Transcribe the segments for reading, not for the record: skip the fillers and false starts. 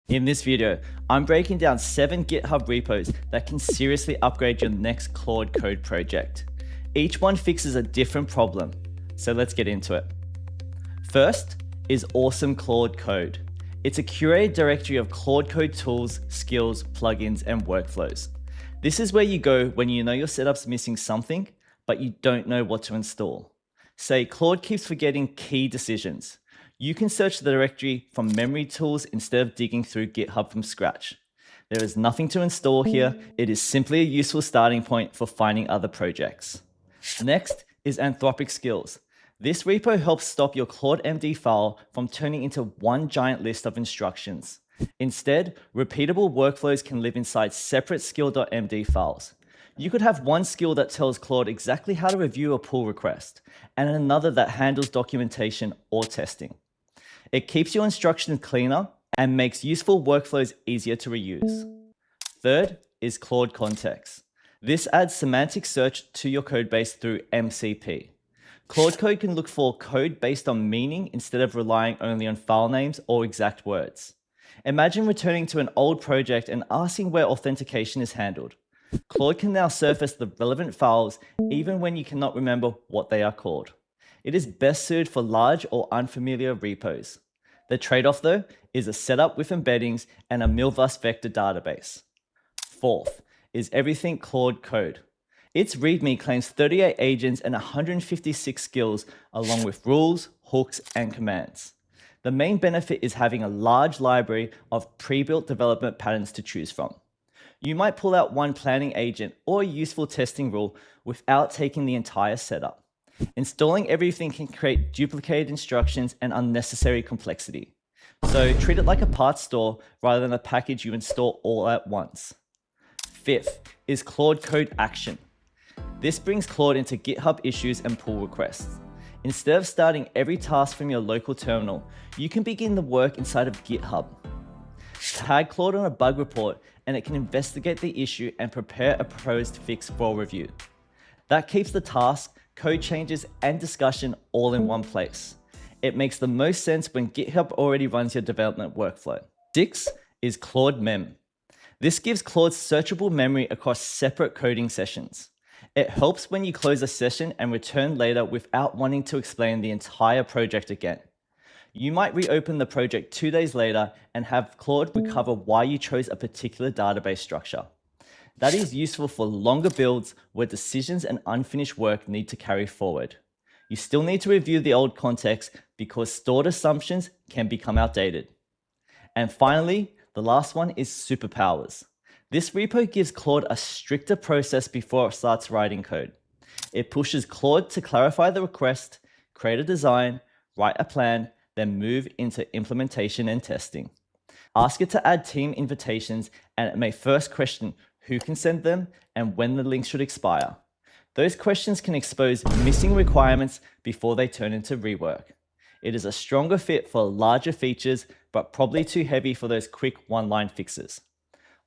In this video, I'm breaking down 7 GitHub repos that can seriously upgrade your next Claude Code project. Each one fixes a different problem, so let's get into it. First is Awesome Claude Code. It's a curated directory of Claude Code tools, skills, plugins, and workflows. This is where you go when you know your setup's missing something, but you don't know what to install. Say Claude keeps forgetting key decisions. You can search the directory from memory tools instead of digging through GitHub from scratch. There is nothing to install here. It is simply a useful starting point for finding other projects. Next is Anthropic Skills. This repo helps stop your Claude-MD file from turning into one giant list of instructions. Instead, repeatable workflows can live inside separate skill.md files. You could have one skill that tells Claude exactly how to review a pull request, and another that handles documentation or testing. It keeps your instructions cleaner and makes useful workflows easier to reuse. Third is Claude Context. This adds semantic search to your codebase through MCP. Claude Code can look for code based on meaning instead of relying only on file names or exact words. Imagine returning to an old project and asking where authentication is handled. Claude can now surface the relevant files even when you cannot remember what they are called. It is best suited for large or unfamiliar repos. The trade-off, though, is a setup with embeddings and a Milvus vector database. Fourth is Everything Claude Code. Its README claims 38 agents and 156 skills, along with rules, hooks, and commands. The main benefit is having a large library of pre-built development patterns to choose from. You might pull out one planning agent or a useful testing rule without taking the entire setup. Installing everything can create duplicated instructions and unnecessary complexity. So treat it like a parts store rather than a package you install all at once. Fifth is Claude Code Action. This brings Claude into GitHub issues and pull requests. Instead of starting every task from your local terminal, you can begin the work inside of GitHub. Tag Claude on a bug report and it can investigate the issue and prepare a proposed fix for review. That keeps the task, code changes, and discussion all in one place. It makes the most sense when GitHub already runs your development workflow. 6 is Claude-Mem. This gives Claude searchable memory across separate coding sessions. It helps when you close a session and return later without wanting to explain the entire project again. You might reopen the project 2 days later and have Claude recover why you chose a particular database structure. That is useful for longer builds where decisions and unfinished work need to carry forward. You still need to review the old context because stored assumptions can become outdated. And finally, the last one is Superpowers. This repo gives Claude a stricter process before it starts writing code. It pushes Claude to clarify the request, create a design, write a plan, then move into implementation and testing. Ask it to add team invitations, and it may first question who can send them and when the link should expire. Those questions can expose missing requirements before they turn into rework. It is a stronger fit for larger features, but probably too heavy for those quick one-line fixes.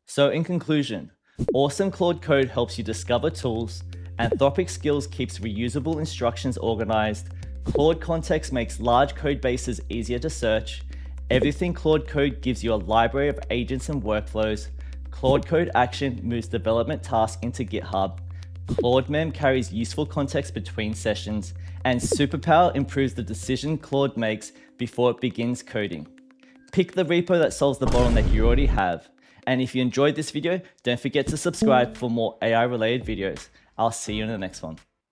So in conclusion, Awesome Claude Code helps you discover tools, Anthropic Skills keeps reusable instructions organized, Claude Context makes large code bases easier to search, Everything Claude Code gives you a library of agents and workflows, Claude Code Action moves development tasks into GitHub, Claude-Mem carries useful context between sessions, and Superpower improves the decision Claude makes before it begins coding. Pick the repo that solves the bottleneck you already have. And if you enjoyed this video, don't forget to subscribe for more AI-related videos. I'll see you in the next one.